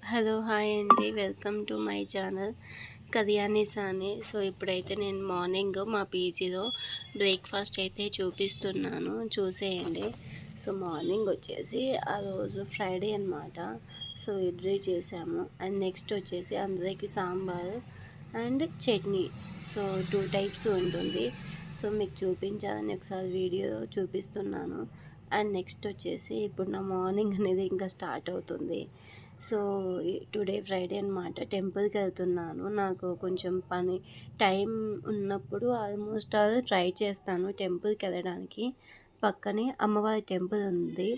Hello hi అండి. Welcome to my channel కదియాని సాని. So ఇప్పుడైతే నేను మార్నింగ్ మా పీజీలో బ్రేక్ఫాస్ట్ అయితే చూపిస్తున్నాను, చూసేయండి. సో మార్నింగ్ వచ్చేసి ఆ రోజు ఫ్రైడే అనమాట. సో ఇడ్లీ చేసాము అండ్ నెక్స్ట్ వచ్చేసి అందరికి sambar and chutney. So 2 types ఉంటుంది. సో మీకు చూపించాలని ఒకసారి వీడియో చూపిస్తున్నాను. అండ్ నెక్స్ట్ వచ్చేసి ఇప్పుడు నా మార్నింగ్ అనేది ఇంకా స్టార్ట్ అవుతుంది. సో టుడే ఫ్రైడే అనమాట. టెంపుల్కి వెళ్తున్నాను. నాకు కొంచెం పని టైం ఉన్నప్పుడు ఆల్మోస్ట్ ఆల్ ట్రై చేస్తాను టెంపుల్కి వెళ్ళడానికి. పక్కనే అమ్మవారి టెంపుల్ ఉంది.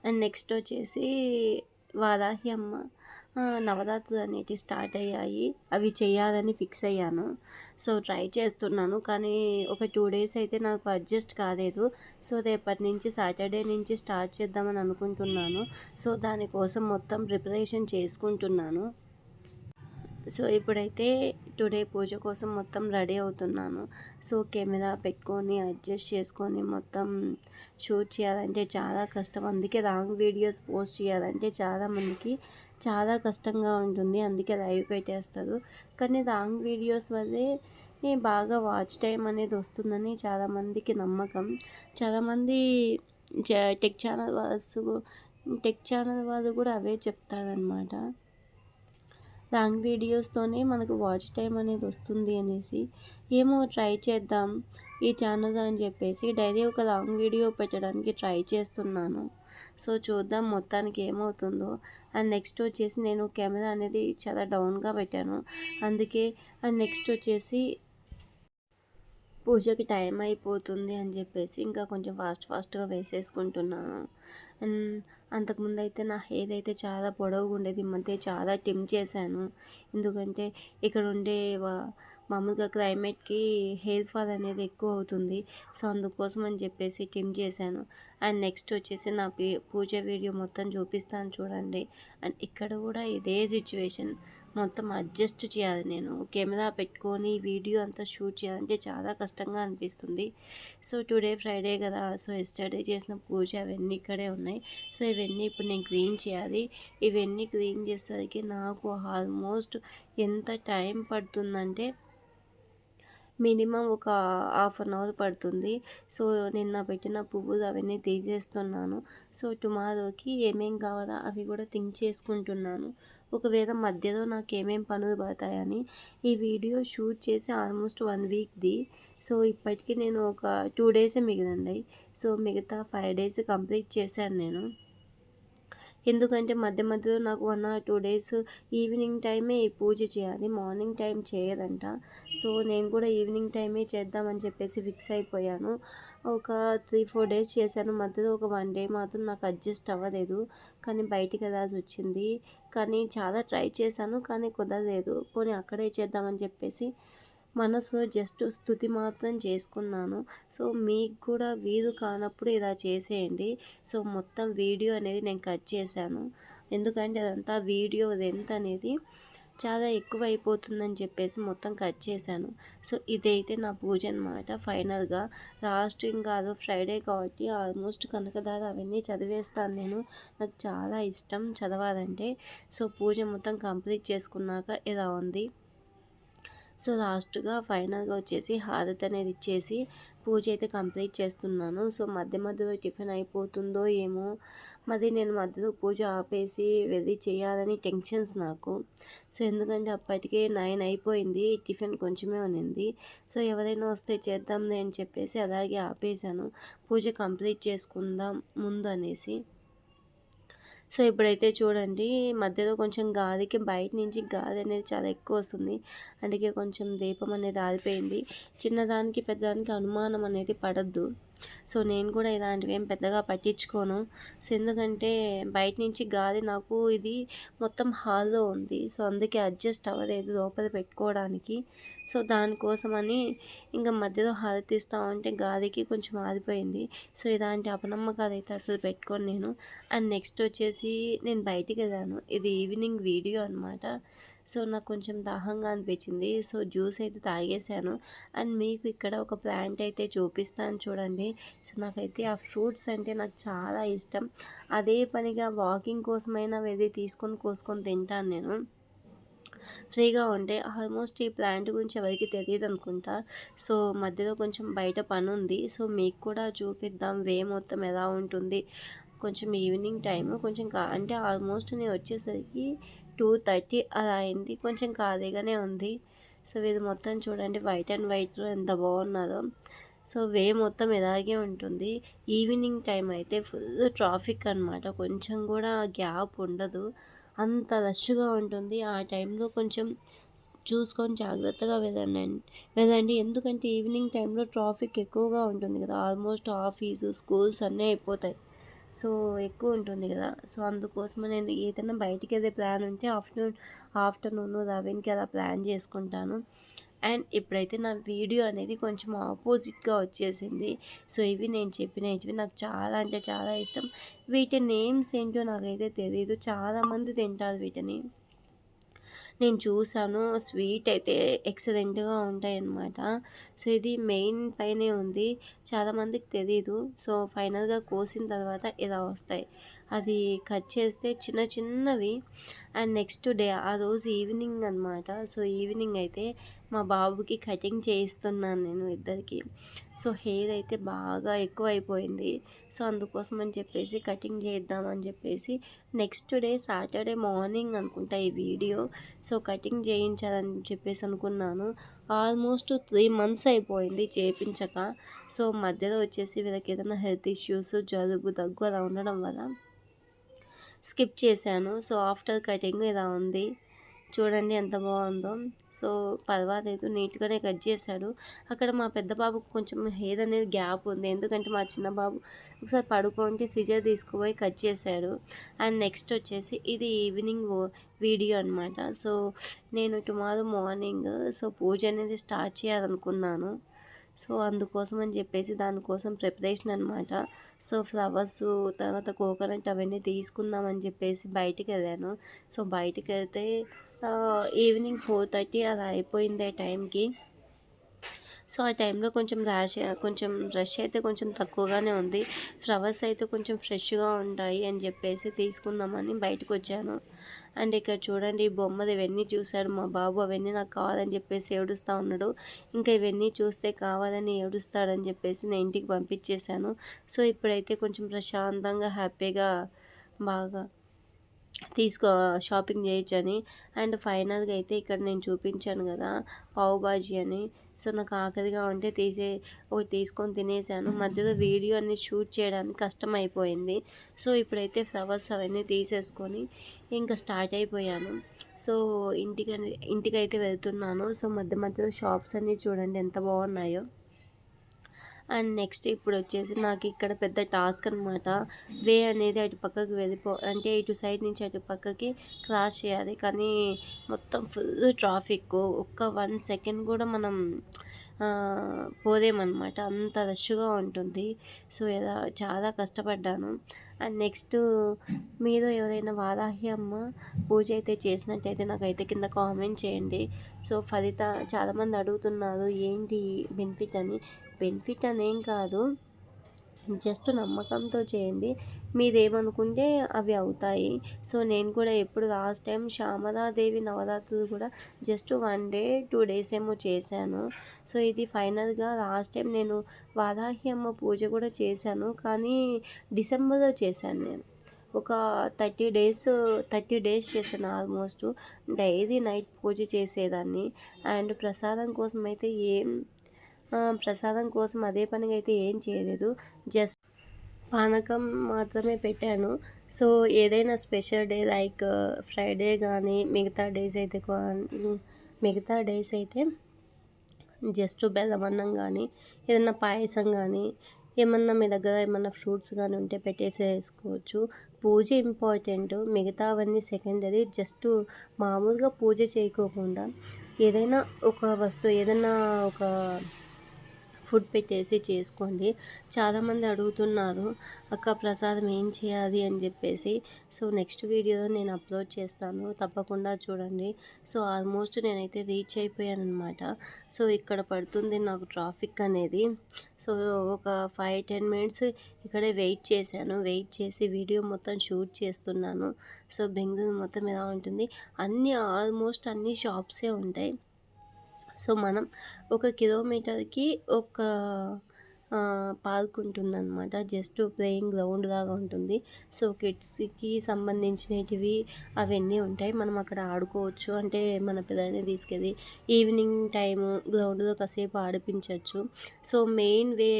అండ్ నెక్స్ట్ వచ్చేసి వారాహి అమ్మ నవరాత్రులు అనేటివి స్టార్ట్ అయ్యాయి. అవి చేయాలని ఫిక్స్ అయ్యాను. సో ట్రై చేస్తున్నాను, కానీ ఒక 2 డేస్ అయితే నాకు అడ్జస్ట్ కాలేదు. సో రేపటి నుంచి సాటర్డే నుంచి స్టార్ట్ చేద్దామని అనుకుంటున్నాను. సో దానికోసం మొత్తం ప్రిపరేషన్ చేసుకుంటున్నాను. సో ఇప్పుడైతే టుడే పూజ కోసం మొత్తం రెడీ అవుతున్నాను. సో కెమెరా పెట్టుకొని అడ్జస్ట్ చేసుకొని మొత్తం షూట్ చేయాలంటే చాలా కష్టం. అందుకే రాంగ్ వీడియోస్ పోస్ట్ చేయాలంటే చాలామందికి చాలా కష్టంగా ఉంటుంది. అందుకే లైవ్ పెట్టేస్తారు. కానీ రాంగ్ వీడియోస్ వల్లే బాగా వాచ్ టైం అనేది వస్తుందని చాలామందికి నమ్మకం. చాలామంది టెక్ ఛానల్ వాళ్ళు కూడా అవే చెప్తారనమాట. లాంగ్ వీడియోస్తోనే మనకు వాచ్ టైం అనేది వస్తుంది అనేసి. ఏమో ట్రై చేద్దాం ఈ ఛానల్ అని చెప్పేసి డైలీ ఒక లాంగ్ వీడియో పెట్టడానికి ట్రై చేస్తున్నాను. సో చూద్దాం మొత్తానికి ఏమవుతుందో. అండ్ నెక్స్ట్ వచ్చేసి నేను కెమెరా అనేది చాలా డౌన్గా పెట్టాను. అందుకే అండ్ నెక్స్ట్ వచ్చేసి పూజకి టైం అయిపోతుంది అని చెప్పేసి ఇంకా కొంచెం ఫాస్ట్గా వేసేసుకుంటున్నాను. అండ్ అంతకుముందు అయితే నా హెయిర్ అయితే చాలా పొడవుగా ఉండేది. ఈ మధ్య చాలా ట్రిమ్ చేశాను. ఎందుకంటే ఇక్కడ ఉండే మామూలుగా క్లైమేట్కి హెయిర్ ఫాల్ అనేది ఎక్కువ అవుతుంది. సో అందుకోసం అని చెప్పేసి ట్రిమ్ చేశాను. అండ్ నెక్స్ట్ వచ్చేసి నా పూజ వీడియో మొత్తం చూపిస్తాను చూడండి. అండ్ ఇక్కడ కూడా ఇదే సిచ్యువేషన్, మొత్తం అడ్జస్ట్ చేయాలి. నేను కెమెరా పెట్టుకొని వీడియో అంతా షూట్ చేయాలంటే చాలా కష్టంగా అనిపిస్తుంది. సో టుడే ఫ్రైడే కదా, సో ఎస్టర్డే చేసిన పూజ అవన్నీ ఇక్కడే ఉన్నాయి. సో ఇవన్నీ ఇప్పుడు నేను క్లీన్ చేయాలి. ఇవన్నీ క్లీన్ చేసేసరికి నాకు ఆల్మోస్ట్ ఎంత టైం పడుతుందంటే మినిమం ఒక హాఫ్ అన్ అవర్ పడుతుంది. సో నిన్న పెట్టిన పువ్వులు అవన్నీ తీసేస్తున్నాను. సో టుమారోకి ఏమేం కావాలో అవి కూడా థింక్ చేసుకుంటున్నాను. ఒకవేళ మధ్యలో నాకు ఏమేం పనులు పడతాయని. ఈ వీడియో షూట్ చేసి ఆల్మోస్ట్ 1 వీక్ది. సో ఇప్పటికీ నేను ఒక 2 డేసే మిగిలినాయి. సో మిగతా 5 డేస్ కంప్లీట్ చేశాను నేను. ఎందుకంటే మధ్య మధ్యలో నాకు 1 or 2 డేస్ ఈవినింగ్ టైమే ఈ పూజ చేయాలి, మార్నింగ్ టైం చేయదంట. సో నేను కూడా ఈవినింగ్ టైమే చేద్దామని చెప్పేసి ఫిక్స్ అయిపోయాను. ఒక 3-4 డేస్ చేశాను. మధ్యలో ఒక 1 డే మాత్రం నాకు అడ్జస్ట్ అవ్వలేదు, కానీ బయటికి వెళ్ళాల్సి వచ్చింది. కానీ చాలా ట్రై చేశాను, కానీ కుదరలేదు. పోనీ అక్కడే చేద్దామని చెప్పేసి మనసులో జస్ట్ స్తుతి మాత్రం చేసుకున్నాను. సో మీకు కూడా వీలు కానప్పుడు ఇలా చేసేయండి. సో మొత్తం వీడియో అనేది నేను కట్ చేశాను. ఎందుకంటే అదంతా వీడియో లెంత్ అనేది చాలా ఎక్కువ అయిపోతుందని చెప్పేసి మొత్తం కట్ చేశాను. సో ఇదైతే నా పూజ అనమాట. ఫైనల్గా లాస్ట్ ఇంకా అదో ఫ్రైడే కాబట్టి ఆల్మోస్ట్ కనకదార అవన్నీ చదివేస్తాను నేను. నాకు చాలా ఇష్టం చదవాలంటే. సో పూజ మొత్తం కంప్లీట్ చేసుకున్నాక ఇలా ఉంది. సో లాస్ట్గా ఫైనల్గా వచ్చేసి హారతి అనేది ఇచ్చేసి పూజ అయితే కంప్లీట్ చేస్తున్నాను. సో మధ్య మధ్యలో టిఫిన్ అయిపోతుందో ఏమో, మరి నేను మధ్యలో పూజ ఆపేసి వెళ్ళి చేయాలని టెన్షన్స్ నాకు. సో ఎందుకంటే అప్పటికే 9 అయిపోయింది, టిఫిన్ కొంచెమే ఉన్నింది. సో ఎవరైనా వస్తే చేద్దాంలే అని చెప్పేసి అలాగే ఆపేసాను, పూజ కంప్లీట్ చేసుకుందాం ముందు అనేసి. సో ఇప్పుడైతే చూడండి, మధ్యలో కొంచెం గాలికి బయట నుంచి గాలి అనేది చాలా ఎక్కువ వస్తుంది. అందుకే కొంచెం దీపం అనేది ఆరిపోయింది. చిన్నదానికి పెద్దదానికి అనుమానం అనేది పడద్దు. సో నేను కూడా ఇలాంటివి ఏం పెద్దగా పట్టించుకోను. సో ఎందుకంటే బయట నుంచి గాలి నాకు ఇది మొత్తం హాల్లో ఉంది. సో అందుకే అడ్జస్ట్ అవ్వలేదు లోపల పెట్టుకోవడానికి. సో దానికోసమని ఇంకా మధ్యలో హారతిస్తూ ఉంటే గాలికి కొంచెం ఆరిపోయింది. సో ఇలాంటి అపనమ్మకాలు అయితే అసలు పెట్టుకోను నేను. అండ్ నెక్స్ట్ వచ్చేసి నేను బయటికి వెళ్ళాను. ఇది ఈవినింగ్ వీడియో అనమాట. సో నాకు కొంచెం దాహంగా అనిపించింది. సో జ్యూస్ అయితే తాగేసాను. అండ్ మీకు ఇక్కడ ఒక ప్లాంట్ అయితే చూపిస్తాను చూడండి. సో నాకైతే ఆ ఫ్రూట్స్ అంటే నాకు చాలా ఇష్టం. అదే పనిగా వాకింగ్ కోసమైనా వెళ్ళి తీసుకొని కోసుకొని తింటాను నేను. ఫ్రీగా ఉంటే ఆల్మోస్ట్ ఈ ప్లాంట్ గురించి ఎవరికి తెలియదు అనుకుంటా. సో మధ్యలో కొంచెం బయట పని ఉంది. సో మీకు కూడా చూపిద్దాం వే మొత్తం ఎలా ఉంటుంది. కొంచెం ఈవినింగ్ టైము కొంచెం అంటే ఆల్మోస్ట్ నేను వచ్చేసరికి 2:30 అలా అయింది. కొంచెం ఖాళీగానే ఉంది. సో ఇది మొత్తం చూడండి వైట్ అండ్ వైట్‌లో ఎంత బాగున్నదో. సో వే మొత్తం ఇలాగే ఉంటుంది. ఈవినింగ్ టైం అయితే ఫుల్ ట్రాఫిక్ అనమాట. కొంచెం కూడా గ్యాప్ ఉండదు. అంత రష్‌గా ఉంటుంది. ఆ టైంలో కొంచెం చూసుకొని జాగ్రత్తగా వెళ్ళండి. ఎందుకంటే ఈవినింగ్ టైంలో ట్రాఫిక్ ఎక్కువగా ఉంటుంది కదా! ఆల్మోస్ట్ ఆఫీసు, స్కూల్స్ అన్నీ అయిపోతాయి. సో ఎక్కువ ఉంటుంది కదా! సో అందుకోసమే నేను ఏదైనా బయటికెళ్ళే ప్లాన్ ఉంటే ఆఫ్టర్‌నూన్ 11కి అలా ప్లాన్ చేసుకుంటాను. అండ్ ఇప్పుడైతే నా వీడియో అనేది కొంచెం ఆపోజిట్‌గా వచ్చేసింది. సో ఇవి నేను చెప్పినటివి నాకు చాలా అంటే చాలా ఇష్టం. వీటి నేమ్స్ ఏంటో నాకైతే తెలీదు. చాలామంది తింటారు వీటిని. నేను చూసాను. స్వీట్ అయితే ఎక్సలెంట్‌గా ఉంటాయన్నమాట. సో ఇది మెయిన్ పైనే ఉంది. చాలామందికి తెలీదు. సో ఫైనల్‌గా కోసిన తర్వాత ఇలా వస్తాయి. అది కట్ చేస్తే చిన్న చిన్నవి. అండ్ నెక్స్ట్ డే ఆ రోజు ఈవినింగ్ అనమాట. సో ఈవినింగ్ అయితే మా బాబుకి కటింగ్ చేయిస్తున్నాను నేను ఇద్దరికి. సో హెయిర్ అయితే బాగా ఎక్కువైపోయింది. సో అందుకోసం అని చెప్పేసి కటింగ్ చేద్దామని చెప్పేసి నెక్స్ట్ డే సాటర్డే మార్నింగ్ అనుకుంటా ఈ వీడియో. సో కటింగ్ చేయించాలని చెప్పేసి అనుకున్నాను. ఆల్మోస్ట్ 3 మంత్స్ అయిపోయింది చేయించక. సో మధ్యలో వచ్చేసి వీళ్ళకి ఏదైనా హెల్త్ ఇష్యూస్, జలుబు, దగ్గు అలా ఉండడం వల్ల స్కిప్ చేశాను. సో ఆఫ్టర్ కటింగ్ ఇలా ఉంది. చూడండి ఎంత బాగుందో. సో పర్వాలేదు నీట్‌గానే కట్ చేశాడు. అక్కడ మా పెద్ద బాబుకి కొంచెం హెయిర్ అనేది గ్యాప్ ఉంది. ఎందుకంటే మా చిన్న బాబు ఒకసారి పడుకుంటే సిజర్ తీసుకుపోయి కట్ చేశాడు. అండ్ నెక్స్ట్ వచ్చేసి ఇది ఈవినింగ్ వీడియో అనమాట. సో నేను టుమారో మార్నింగ్ సో పూజ అనేది స్టార్ట్ చేయాలనుకున్నాను. సో అందుకోసం అని చెప్పేసి దానికోసం ప్రిపరేషన్ అనమాట. సో ఫ్లవర్సు తర్వాత కోకోనట్ అవన్నీ తీసుకుందామని చెప్పేసి బయటికెళ్ళాను. సో బయటికెళ్తే ఈవినింగ్ 4:30 అలా అయిపోయింది ఆ టైంకి. సో ఆ టైంలో కొంచెం రష్ అయితే కొంచెం తక్కువగానే ఉంది. ఫ్లవర్స్ అయితే కొంచెం ఫ్రెష్‌గా ఉంటాయి అని చెప్పేసి తీసుకుందామని బయటకొచ్చాను. అండ్ ఇక్కడ చూడండి ఈ బొమ్మలు ఇవన్నీ చూసాడు మా బాబు. అవన్నీ నాకు కావాలని చెప్పేసి ఏడుస్తా ఉన్నాడు. ఇంకా ఇవన్నీ చూస్తే కావాలని ఏడుస్తాడని చెప్పేసి నేను ఇంటికి పంపించేశాను. సో ఇప్పుడైతే కొంచెం ప్రశాంతంగా హ్యాపీగా బాగా షాపింగ్ చేయొచ్చని. అండ్ ఫైనల్‌గా అయితే ఇక్కడ నేను చూపించాను కదా పావు బాజీ అని. సో నాకు ఆకలిగా ఉంటే ఒకటి తీసుకొని తినేసాను. మధ్యలో వీడియో అనేది షూట్ చేయడానికి కష్టమైపోయింది. సో ఇప్పుడైతే ఫ్లవర్స్ అవన్నీ తీసేసుకొని ఇంకా స్టార్ట్ అయిపోయాను. సో ఇంటికైతే వెళ్తున్నాను. సో మధ్య మధ్యలో షాప్స్ అన్నీ చూడండి ఎంత బాగున్నాయో. అండ్ నెక్స్ట్ ఇప్పుడు వచ్చేసి నాకు ఇక్కడ పెద్ద టాస్క్ అనమాట. వే అనేది అటు పక్కకి అంటే ఇటు సైడ్ నుంచి అటు పక్కకి క్రాస్ చేయాలి. కానీ మొత్తం ఫుల్ ట్రాఫిక్. ఒక్క 1 సెకండ్ కూడా మనం పోలేమన్నమాట. అంత రష్‌గా ఉంటుంది. సో చాలా కష్టపడ్డాను. అండ్ నెక్స్ట్ మీరు ఎవరైనా వారాహి అమ్మ పూజ అయితే చేసినట్టయితే నాకైతే కింద కామెంట్ చేయండి. సో చాలామంది అడుగుతున్నారు ఏంటి బెనిఫిట్ అని. బెనిఫిట్ అనేం కాదు. జస్ట్ నమ్మకంతో చేయండి. మీరేమనుకుంటే అవి అవుతాయి. సో నేను కూడా ఎప్పుడు లాస్ట్ టైం శ్యామలాదేవి నవరాత్రులు కూడా జస్ట్ 1 డే 2 డేస్ ఏమో చేశాను. సో ఇది ఫైనల్‌గా లాస్ట్ టైం నేను వారాహి అమ్మ పూజ కూడా చేశాను. కానీ డిసెంబర్‌లో చేశాను నేను. ఒక 30 డేస్ చేశాను ఆల్మోస్ట్. డైలీ నైట్ పూజ చేసేదాన్ని. అండ్ ప్రసాదం కోసం అదే పనిగా అయితే ఏం చేయలేదు. జస్ట్ పానకం మాత్రమే పెట్టాను. సో ఏదైనా స్పెషల్ డే లైక్ ఫ్రైడే కానీ మిగతా డేస్ అయితే జస్ట్ బెల్లమన్నం కానీ ఏదైనా పాయసం కానీ ఏమన్నా మీ దగ్గర ఏమన్నా ఫ్రూట్స్ కానీ ఉంటే పెట్టేసేసుకోవచ్చు. పూజ ఇంపార్టెంట్, మిగతావన్నీ సెకండరీ. జస్ట్ మామూలుగా పూజ చేయకోకుండా ఏదైనా ఒక ఫుడ్ పెట్టేసి చేసుకోండి. చాలామంది అడుగుతున్నారు, అక్క ప్రసాదం ఏం చేయాలి అని చెప్పేసి. సో నెక్స్ట్ వీడియోలో నేను అప్లోడ్ చేస్తాను, తప్పకుండా చూడండి. సో ఆల్మోస్ట్ నేనైతే రీచ్ అయిపోయానమాట. సో ఇక్కడ పడుతుంది నాకు ట్రాఫిక్ అనేది. సో ఒక 5-10 మినిట్స్ ఇక్కడే వెయిట్ చేశాను. వెయిట్ చేసి వీడియో మొత్తం షూట్ చేస్తున్నాను. సో బెంగుళూరు మొత్తం ఎలా ఉంటుంది, ఆల్మోస్ట్ అన్ని షాప్సే ఉంటాయి. సో మనం ఒక కిలోమీటర్కి ఒక పార్క్ ఉంటుందన్నమాట. జస్ట్ ప్లేయింగ్ గ్రౌండ్ లాగా ఉంటుంది. సో కిడ్స్కి సంబంధించినవి అవన్నీ ఉంటాయి. మనం అక్కడ ఆడుకోవచ్చు. అంటే మన పిల్లల్ని తీసుకెళ్ళి ఈవినింగ్ టైము గ్రౌండ్లో కాసేపు ఆడిపించవచ్చు. సో మెయిన్ వే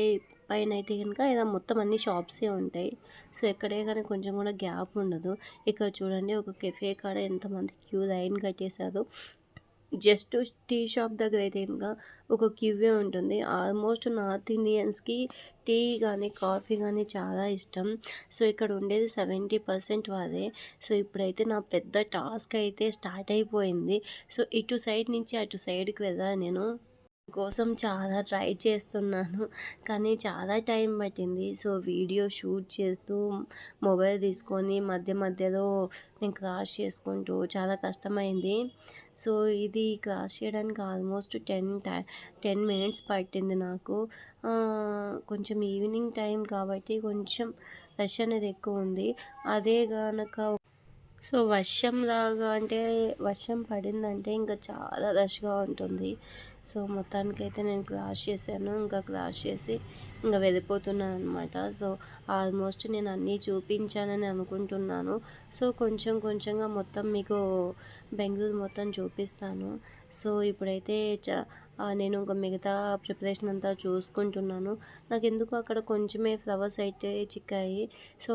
పైన అయితే కనుక ఇలా మొత్తం అన్ని షాప్సే ఉంటాయి. సో ఎక్కడే కానీ కొంచెం కూడా గ్యాప్ ఉండదు. ఇక్కడ చూడండి, ఒక కెఫే కాడ ఎంతమంది క్యూ లైన్ కట్టేశారు. జస్ట్ టీ షాప్ దగ్గర అయితే ఇంకా ఒక క్యూవే ఉంటుంది. ఆల్మోస్ట్ నార్త్ ఇండియన్స్కి టీ కానీ కాఫీ కానీ చాలా ఇష్టం. సో ఇక్కడ ఉండేది 70% వారే. సో ఇప్పుడైతే నా పెద్ద టాస్క్ అయితే స్టార్ట్ అయిపోయింది. సో ఇటు సైడ్ నుంచి అటు సైడ్కి వెళ్ళాను నేను. కోసం చాలా ట్రై చేస్తున్నాను, కానీ చాలా టైం పట్టింది. సో వీడియో షూట్ చేస్తూ మొబైల్ తీసుకొని మధ్య మధ్యలో నేను క్రాస్ చేసుకుంటూ చాలా కష్టమైంది. సో ఇది క్రాస్ చేయడానికి ఆల్మోస్ట్ 10 మినిట్స్ పట్టింది నాకు. కొంచెం ఈవినింగ్ టైం కాబట్టి కొంచెం రష్ అనేది ఎక్కువ ఉంది. అదే గనక సో వర్షం పడిందంటే ఇంకా చాలా రష్గా ఉంటుంది. సో మొత్తానికైతే నేను క్రాస్ చేశాను. ఇంకా క్రాస్ చేసి ఇంకా వెళ్ళిపోతున్నాను అనమాట. సో ఆల్మోస్ట్ నేను అన్నీ చూపించానని అనుకుంటున్నాను. సో కొంచెం కొంచెంగా మొత్తం మీకు బెంగళూరు మొత్తం చూపిస్తాను. సో ఇప్పుడైతే నేను ఇంకా మిగతా ప్రిపరేషన్ అంతా చూసుకుంటున్నాను. నాకు ఎందుకు అక్కడ కొంచెమే ఫ్లవర్స్ అయితే చిక్కాయి. సో